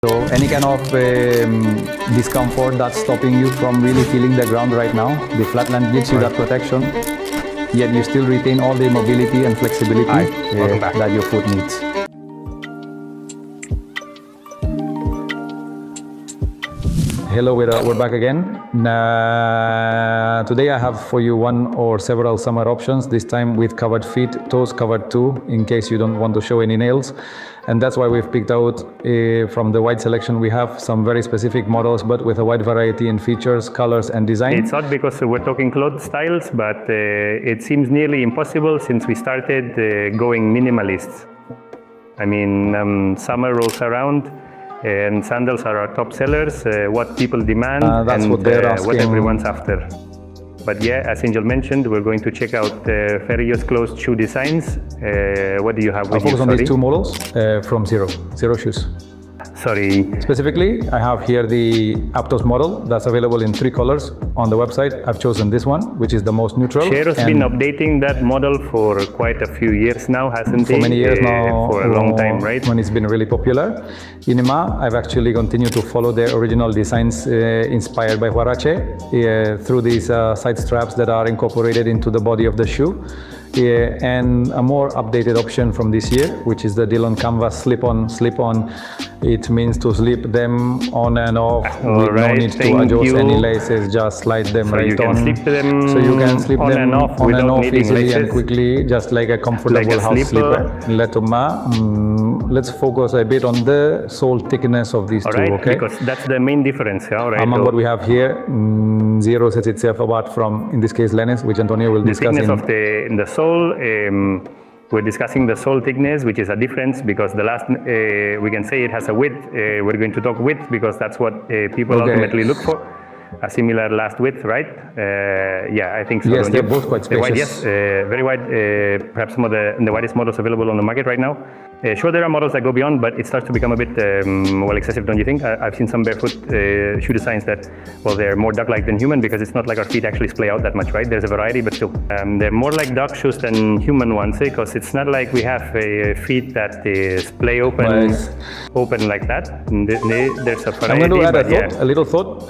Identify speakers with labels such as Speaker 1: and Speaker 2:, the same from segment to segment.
Speaker 1: So any kind of discomfort that's stopping you from really feeling the ground right now, the flatland gives you that protection, yet you still retain all the mobility and flexibility that your foot needs. Hello, we're back again. Today I have for you one or several summer options, this time with covered feet, toes covered too, in case you don't want to show any nails. And that's why we've picked out from the wide selection we have some very specific models, but with a wide variety in features, colors and design.
Speaker 2: It's not because we're talking clothes styles, but it seems nearly impossible since we started going minimalist. I mean, summer rolls around and sandals are our top sellers, what people demand
Speaker 1: that's
Speaker 2: and
Speaker 1: what they're asking.
Speaker 2: what everyone's after. But yeah, as Angel mentioned, we're going to check out Xero's closed shoe designs. What do you have with you?
Speaker 1: I'll focus on these two models from Xero shoes.
Speaker 2: Sorry.
Speaker 1: Specifically, I have here the Aptos model that's available in 3 colors on the website. I've chosen this one, which is the most neutral.
Speaker 2: Xero's been updating that model for quite a few years now, hasn't it?
Speaker 1: For many years now.
Speaker 2: For a long time, right?
Speaker 1: When it's been really popular. In IMA, I've actually continued to follow their original designs inspired by Huarache through these side straps that are incorporated into the body of the shoe. And a more updated option from this year, which is the Dillon Canvas slip-on. It means to slip them on and off with no need to adjust any laces, just slide them
Speaker 2: so
Speaker 1: right
Speaker 2: you can
Speaker 1: on.
Speaker 2: Slip them
Speaker 1: so you can slip
Speaker 2: on
Speaker 1: them
Speaker 2: and off,
Speaker 1: on and off easily
Speaker 2: laces.
Speaker 1: and quickly, just like a comfortable
Speaker 2: like a
Speaker 1: house
Speaker 2: slipper.
Speaker 1: Let's focus a bit on the sole thickness of these two, okay?
Speaker 2: Because that's the main difference, right?
Speaker 1: Among what we have here, Xero sets itself apart from, in this case, Lems, which Antonio will discuss.
Speaker 2: The thickness of the sole, we're discussing the sole thickness, which is a difference because the last, we can say it has a width. We're going to talk width because that's what people ultimately look for. A similar last width, right? Yeah, I think so.
Speaker 1: Yes, they're both quite spacious.
Speaker 2: Wide, yes, very wide. Perhaps some of the widest models available on the market right now. Sure, there are models that go beyond, but it starts to become a bit well excessive, don't you think? I've seen some barefoot shoe designs that, well, they're more duck-like than human because it's not like our feet actually splay out that much, right? There's a variety, but still, they're more like duck shoes than human ones, because it's not like we have feet that splay open, open like that. There's a variety.
Speaker 1: I'm going to add a little thought.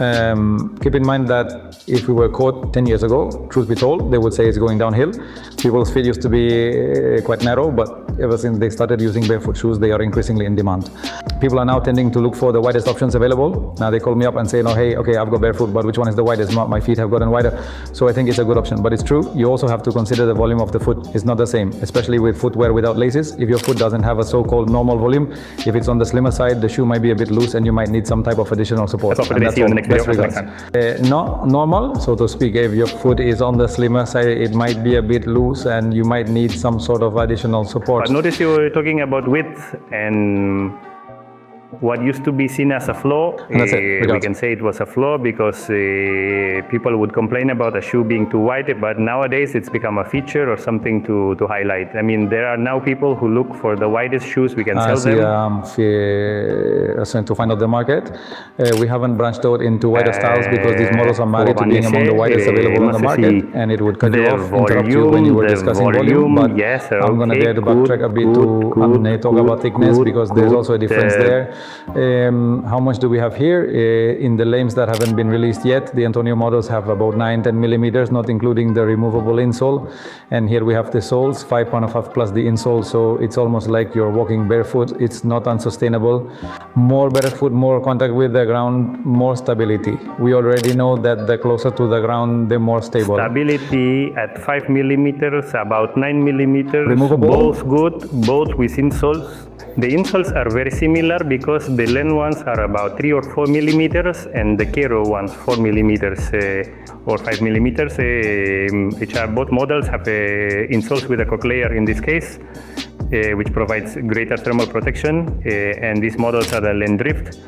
Speaker 1: Keep in mind that if we were caught 10 years ago, truth be told, they would say it's going downhill. People's feet used to be quite narrow, but ever since they started using barefoot shoes, they are increasingly in demand. People are now tending to look for the widest options available. Now they call me up and say, no, hey, okay, I've got barefoot, but which one is the widest? My feet have gotten wider. So I think it's a good option, but it's true. You also have to consider the volume of the foot. It's not the same, especially with footwear without laces. If your foot doesn't have a so-called normal volume, if it's on the slimmer side, the shoe might be a bit loose and you might need some type of additional support.
Speaker 2: That's
Speaker 1: Not normal, so to speak. If your foot is on the slimmer side, it might be a bit loose and you might need some sort of additional support.
Speaker 2: But notice you were talking about width and what used to be seen as a flaw, we can say it was a flaw because people would complain about a shoe being too wide, but nowadays it's become a feature or something to highlight. I mean, there are now people who look for the widest shoes we can sell them.
Speaker 1: To find out the market. We haven't branched out into wider styles because these models are married to being among the widest available on the market, and it would cut you off, interrupt you when you were discussing volume. But
Speaker 2: yes,
Speaker 1: I'm going to dare to backtrack a bit to talk about thickness because there's also a difference there. How much do we have here? In the Lems that haven't been released yet, the Antonio models have about 9-10 millimeters, not including the removable insole. And here we have the soles, 5.5 plus the insole, so it's almost like you're walking barefoot. It's not unsustainable. More barefoot, more contact with the ground, more stability. We already know that the closer to the ground, the more stable.
Speaker 2: Stability at 5 millimeters, about 9 millimeters.
Speaker 1: Removable.
Speaker 2: Both good, both with insoles. The insoles are very similar because the Len ones are about 3 or 4 millimeters and the Xero ones 4 millimeters or 5 millimeters, which are both models have insoles with a cork layer in this case, which provides greater thermal protection. And these models are the Len Drift,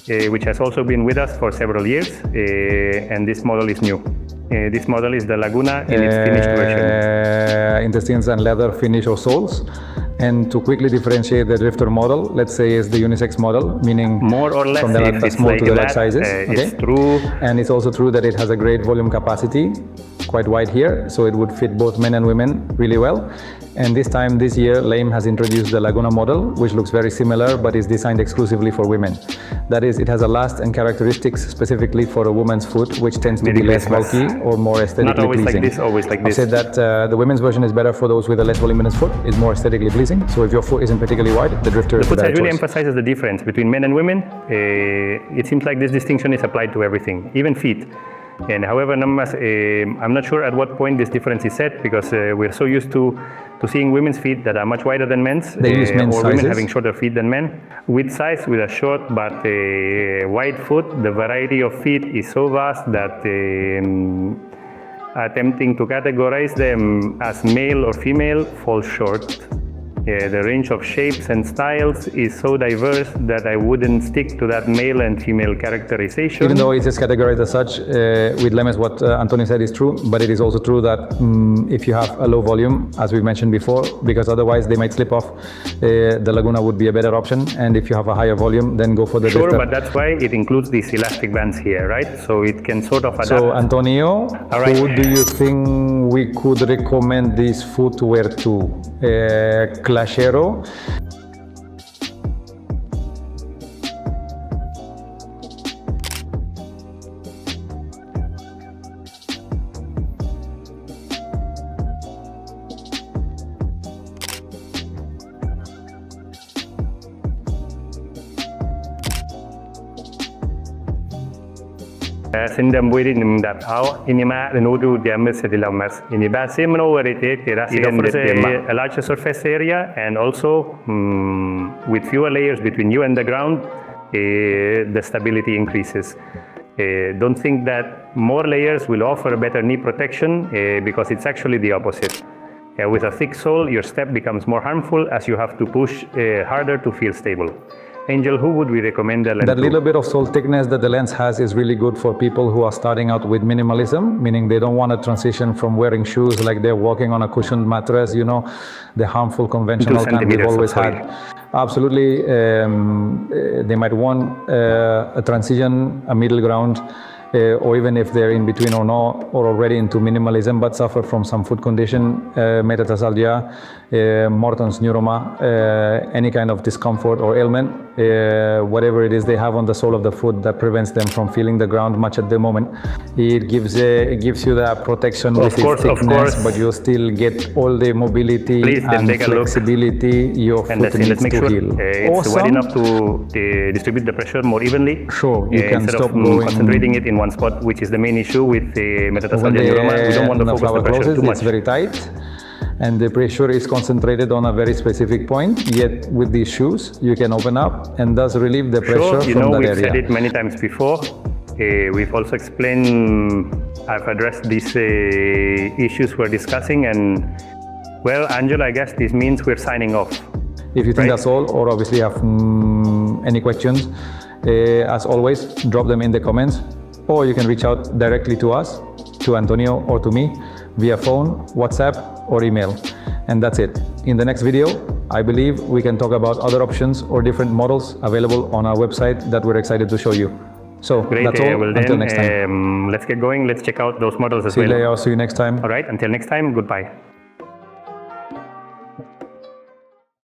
Speaker 2: which has also been with us for several years, and this model is new. This model is the Laguna in its finished version.
Speaker 1: Intestines and leather finish or soles. And to quickly differentiate the drifter model, let's say is the unisex model, meaning
Speaker 2: more or less
Speaker 1: from the
Speaker 2: if it's
Speaker 1: small
Speaker 2: like
Speaker 1: to the large
Speaker 2: that,
Speaker 1: sizes.
Speaker 2: it's true.
Speaker 1: And it's also true that it has a great volume capacity, quite wide here, so it would fit both men and women really well. And this year, Lems has introduced the Laguna model, which looks very similar, but is designed exclusively for women. That is, it has a last and characteristics specifically for a woman's foot, which tends to be less bulky or more aesthetically
Speaker 2: Not always
Speaker 1: pleasing.
Speaker 2: like this, always like this.
Speaker 1: I've said that the women's version is better for those with a less voluminous foot, is more aesthetically pleasing. So if your foot isn't particularly wide, the drifter is the better
Speaker 2: Foot size really
Speaker 1: choice.
Speaker 2: emphasizes the difference between men and women. It seems like this distinction is applied to everything, even feet. And however, I'm not sure at what point this difference is set, because we're so used to seeing women's feet that are much wider than men's,
Speaker 1: They use men's
Speaker 2: or
Speaker 1: sizes.
Speaker 2: women having shorter feet than men. With size, with a short but wide foot, the variety of feet is so vast that attempting to categorize them as male or female falls short. The range of shapes and styles is so diverse that I wouldn't stick to that male and female characterization.
Speaker 1: Even though it is categorized as such, with Lems, what Antonio said is true, but it is also true that if you have a low volume, as we mentioned before, because otherwise they might slip off, the Laguna would be a better option. And if you have a higher volume, then go for the
Speaker 2: Sure,
Speaker 1: drifter.
Speaker 2: but that's why it includes these elastic bands here, right? So it can sort of adapt.
Speaker 1: So Antonio,
Speaker 2: All right.
Speaker 1: who do you think we could recommend this footwear to? Xero.
Speaker 2: Sindam buirin dat au inima nodu diameter de la mas ini base manowarite tera it offers a larger surface area, and also with fewer layers between you and the ground, the stability increases. Don't think that more layers will offer better knee protection, because it's actually the opposite. With a thick sole, your step becomes more harmful as you have to push harder to feel stable. Angel, who would we recommend the Lens
Speaker 1: That
Speaker 2: to?
Speaker 1: little bit of sole thickness that the Lens has is really good for people who are starting out with minimalism, meaning they don't want to transition from wearing shoes like they're walking on a cushioned mattress, you know, the harmful conventional kind we've always had. Absolutely, they might want a transition, a middle ground, or even if they're in between or not, or already into minimalism but suffer from some foot condition, metatarsalgia, Morton's neuroma, any kind of discomfort or ailment, whatever it is they have on the sole of the foot that prevents them from feeling the ground much at the moment. It gives you that protection with its thickness, but you still get all the mobility and flexibility your foot needs
Speaker 2: make
Speaker 1: to
Speaker 2: sure
Speaker 1: heal.
Speaker 2: it's wide enough to distribute the pressure more evenly.
Speaker 1: Sure, you can
Speaker 2: instead
Speaker 1: stop
Speaker 2: of
Speaker 1: going
Speaker 2: concentrating it in one spot, which is the main issue with the metatarsalgia neuroma. We don't want to focus the pressure too much.
Speaker 1: It's very tight, and the pressure is concentrated on a very specific point. Yet with these shoes, you can open up and thus relieve the pressure from that area.
Speaker 2: We've said it many times before. We've also explained, I've addressed these issues we're discussing, and well, Angela, I guess this means we're signing off.
Speaker 1: If you think that's all, or obviously have any questions, as always, drop them in the comments, or you can reach out directly to us, to Antonio or to me, via phone, WhatsApp, or email. And that's it. In the next video, I believe we can talk about other options or different models available on our website that we're excited to show you. So
Speaker 2: great.
Speaker 1: That's all.
Speaker 2: Well,
Speaker 1: until
Speaker 2: then,
Speaker 1: next time.
Speaker 2: Let's get going. Let's check out those models as
Speaker 1: See you
Speaker 2: well.
Speaker 1: later. See you next time.
Speaker 2: All right. Until next time. Goodbye.